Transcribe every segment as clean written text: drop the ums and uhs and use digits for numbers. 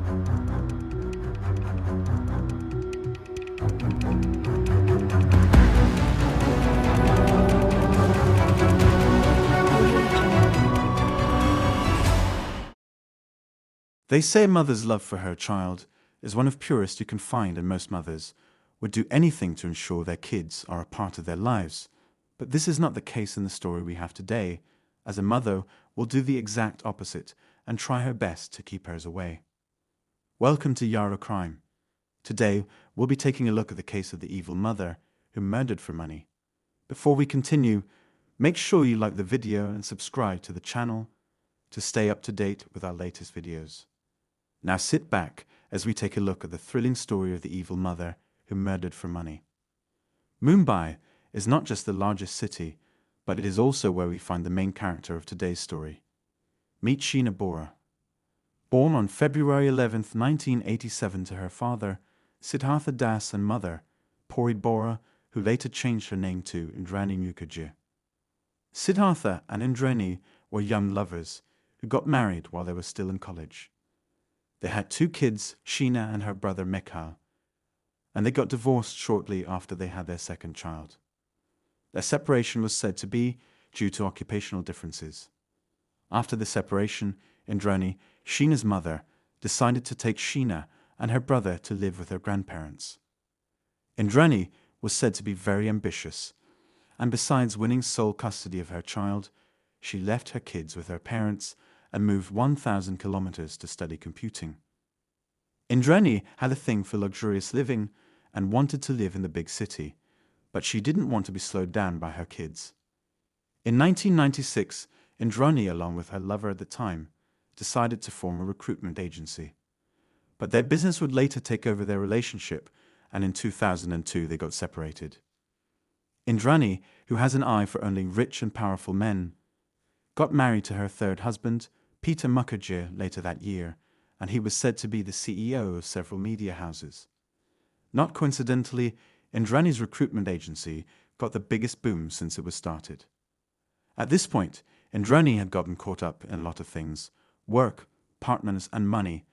They say a mother's love for her child is one of purest you can find, and most mothers would do anything to ensure their kids are a part of their lives. But this is not the case in the story we have today, as a mother will do the exact opposite and try her best to keep hers away. Welcome to YARO Crime. Today we'll be taking a look at the case of the evil mother who murdered for money. Before we continue, make sure you like the video and subscribe to the channel to stay up to date with our latest videos. Now sit back as we take a look at the thrilling story of the evil mother who murdered for money. Mumbai is not just the largest city, but it is also where we find the main character of today's story. Meet Sheena Bora. Born on February 11, 1987 to her father, Siddhartha Das, and mother, Pori Bora, who later changed her name to Indrani Mukerjea. Siddhartha and Indrani were young lovers who got married while they were still in college. They had 2 kids, Sheena and her brother Mikhail, and they got divorced shortly after they had their second child. Their separation was said to be due to occupational differences. After the separation, Indrani, Sheena's mother, decided to take Sheena and her brother to live with her grandparents. Indrani was said to be very ambitious, and besides winning sole custody of her child, she left her kids with her parents and moved 1,000 kilometers to study computing. Indrani had a thing for luxurious living and wanted to live in the big city, but she didn't want to be slowed down by her kids. In 1996, Indrani, along with her lover at the time, decided to form a recruitment agency. But their business would later take over their relationship, and in 2002 they got separated. Indrani, who has an eye for only rich and powerful men, got married to her third husband, Peter Mukerjea, later that year, and he was said to be the CEO of several media houses. Not coincidentally, Indrani's recruitment agency got the biggest boom since it was started. At this point, Indrani had gotten caught up in a lot of things: work, partners, and money,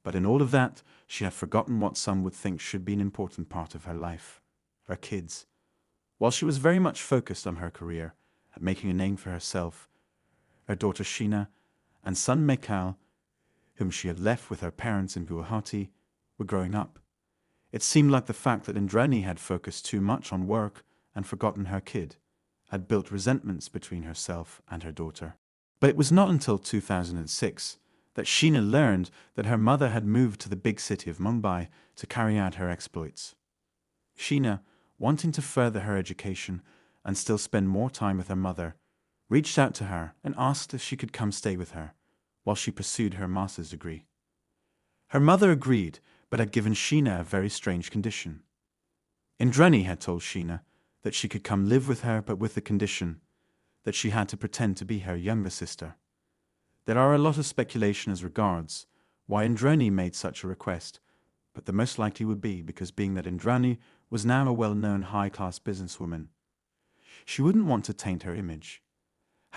but in all of that, she had forgotten what some would think should be an important part of her life: her kids. While she was very much focused on her career, at making a name for herself, her daughter Sheena and son Mikhail, whom she had left with her parents in Guwahati, were growing up. It seemed like the fact that Indrani had focused too much on work and forgotten her kid had built resentments between herself and her daughter. But it was not until 2006 that Sheena learned that her mother had moved to the big city of Mumbai to carry out her exploits. Sheena, wanting to further her education and still spend more time with her mother, reached out to her and asked if she could come stay with her while she pursued her master's degree. Her mother agreed, but had given Sheena a very strange condition. Indrani had told Sheena that she could come live with her, but with the condition that she had to pretend to be her younger sister. There are a lot of speculation as regards why Indrani made such a request, but the most likely would be because being that Indrani was now a well-known high-class businesswoman, she wouldn't want to taint her image.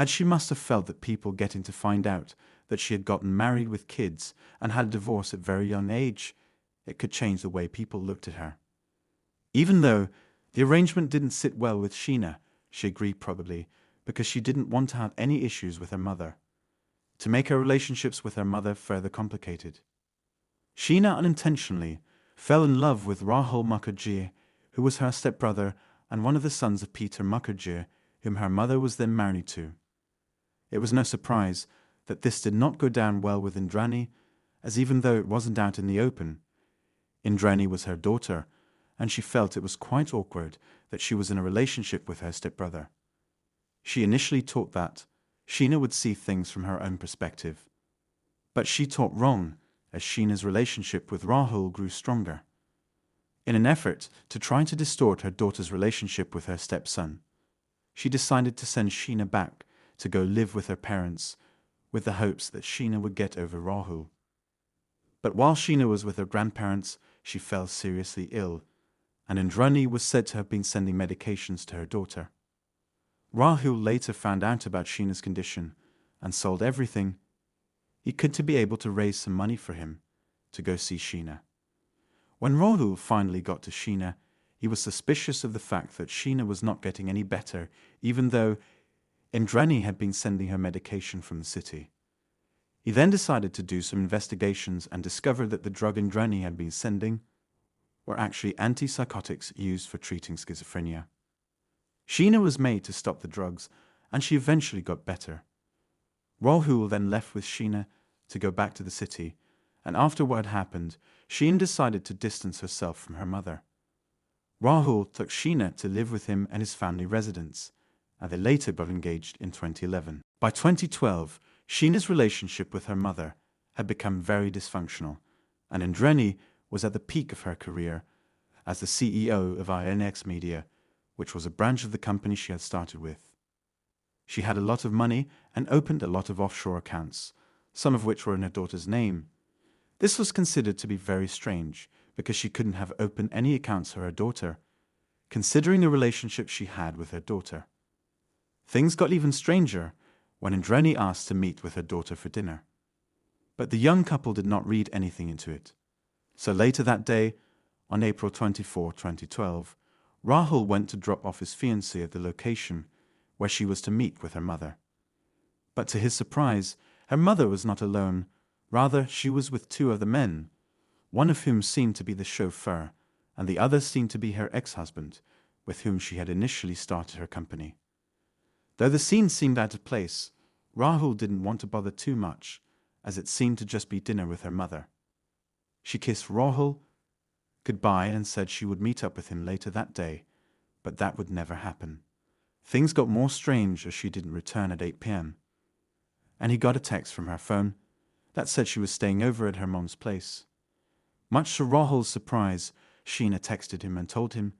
She must have felt that people getting to find out that she had gotten married with kids and had a divorce at a very young age, it could change the way people looked at her. Even though the arrangement didn't sit well with Sheena, she agreed, probably because she didn't want to have any issues with her mother, to make her relationships with her mother further complicated. Sheena unintentionally fell in love with Rahul Mukerjea, who was her stepbrother and one of the sons of Peter Mukerjea, whom her mother was then married to. It was no surprise that this did not go down well with Indrani, as even though it wasn't out in the open, Indrani was her daughter, and she felt it was quite awkward that she was in a relationship with her stepbrother. She initially thought that Sheena would see things from her own perspective, but she thought wrong as Sheena's relationship with Rahul grew stronger. In an effort to try to distort her daughter's relationship with her stepson, she decided to send Sheena back to go live with her parents, with the hopes that Sheena would get over Rahul. But while Sheena was with her grandparents, she fell seriously ill, and Indrani was said to have been sending medications to her daughter. Rahul later found out about Sheena's condition and sold everything he could to be able to raise some money for him, to go see Sheena. When Rahul finally got to Sheena, he was suspicious of the fact that Sheena was not getting any better, even though Indrani had been sending her medication from the city. He then decided to do some investigations and discovered that the drug Indrani had been sending were actually antipsychotics used for treating schizophrenia. Sheena was made to stop the drugs, and she eventually got better. Rahul then left with Sheena to go back to the city, and after what had happened, Sheena decided to distance herself from her mother. Rahul took Sheena to live with him and his family residence, and they later got engaged in 2011. By 2012, Sheena's relationship with her mother had become very dysfunctional, and Indrani was at the peak of her career as the CEO of INX Media, which was a branch of the company she had started with. She had a lot of money and opened a lot of offshore accounts, some of which were in her daughter's name. This was considered to be very strange, because she couldn't have opened any accounts for her daughter, considering the relationship she had with her daughter. Things got even stranger when Indrani asked to meet with her daughter for dinner. But the young couple did not read anything into it. So later that day, on April 24, 2012, Rahul went to drop off his fiancée at the location where she was to meet with her mother. But to his surprise, her mother was not alone. Rather, she was with two other men, one of whom seemed to be the chauffeur, and the other seemed to be her ex-husband, with whom she had initially started her company. Though the scene seemed out of place, Rahul didn't want to bother too much, as it seemed to just be dinner with her mother. She kissed Rahul goodbye and said she would meet up with him later that day, but that would never happen. Things got more strange as she didn't return at 8 p.m. And he got a text from her phone that said she was staying over at her mom's place. Much to Rahul's surprise, Sheena texted him and told him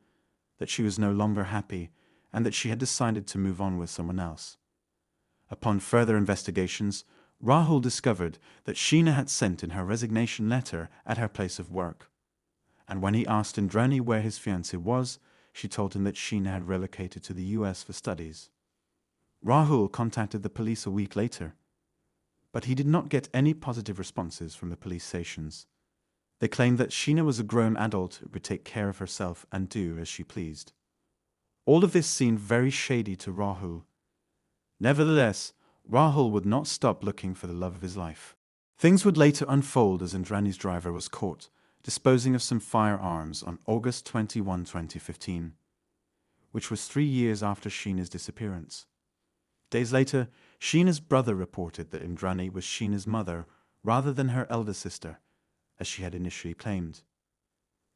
that she was no longer happy and that she had decided to move on with someone else. Upon further investigations, Rahul discovered that Sheena had sent in her resignation letter at her place of work. And when he asked Indrani where his fiancée was, she told him that Sheena had relocated to the US for studies. Rahul contacted the police a week later, but he did not get any positive responses from the police stations. They claimed that Sheena was a grown adult who would take care of herself and do as she pleased. All of this seemed very shady to Rahul. Nevertheless, Rahul would not stop looking for the love of his life. Things would later unfold as Indrani's driver was caught disposing of some firearms on August 21, 2015, which was 3 years after Sheena's disappearance. Days later, Sheena's brother reported that Indrani was Sheena's mother rather than her elder sister, as she had initially claimed.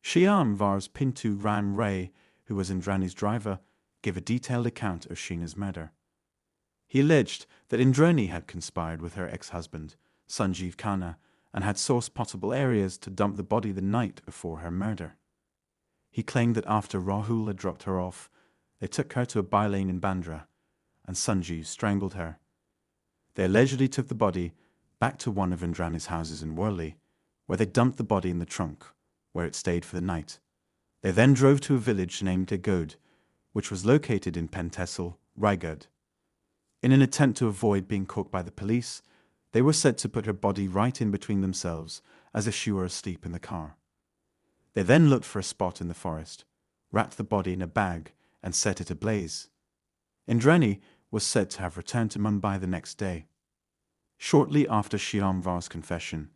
Sheema Bora's Pintu Ram Ray, who was Indrani's driver, gave a detailed account of Sheena's murder. He alleged that Indrani had conspired with her ex-husband, Sanjeev Khanna, and had sourced possible areas to dump the body the night before her murder. He claimed that after Rahul had dropped her off, they took her to a by-lane in Bandra, and Sanjeev strangled her. They allegedly took the body back to one of Indrani's houses in Worli, where they dumped the body in the trunk, where it stayed for the night. They then drove to a village named Egod, which was located in Pentehsil, Raigad. In an attempt to avoid being caught by the police, they were said to put her body right in between themselves, as if she were asleep in the car. They then looked for a spot in the forest, wrapped the body in a bag, and set it ablaze. Indrani was said to have returned to Mumbai the next day. Shortly after Sheema Bora's confession,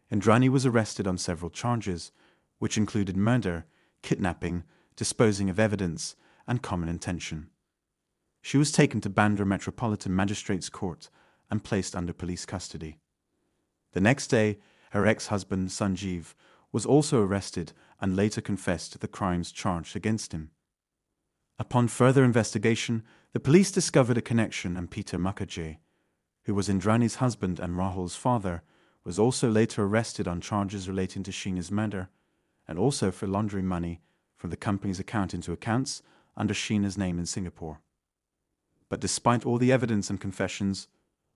Indrani was arrested on several charges, which included murder, kidnapping, disposing of evidence, and common intention. She was taken to Bandra Metropolitan Magistrates Court and placed under police custody. The next day, her ex-husband Sanjeev was also arrested and later confessed to the crimes charged against him. Upon further investigation, the police discovered a connection, and Peter Mukerjea, who was Indrani's husband and Rahul's father, was also later arrested on charges relating to Sheena's murder and also for laundering money from the company's account into accounts under Sheena's name in Singapore. But despite all the evidence and confessions,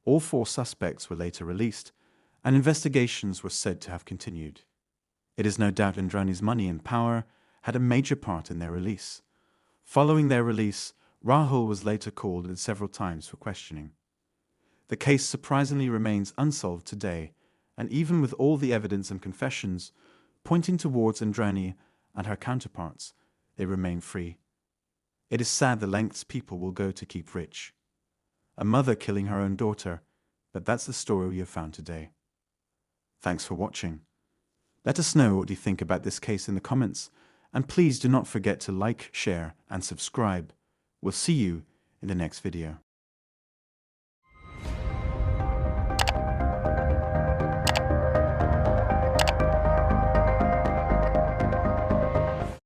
all 4 suspects were later released, and investigations were said to have continued. It is no doubt Indrani's money and power had a major part in their release. Following their release, Rahul was later called in several times for questioning. The case surprisingly remains unsolved today, and even with all the evidence and confessions pointing towards Indrani and her counterparts, they remain free. It is sad the lengths people will go to keep rich. A mother killing her own daughter, but that's the story we have found today. Thanks for watching. Let us know what you think about this case in the comments, and please do not forget to like, share, and subscribe. We'll see you in the next video.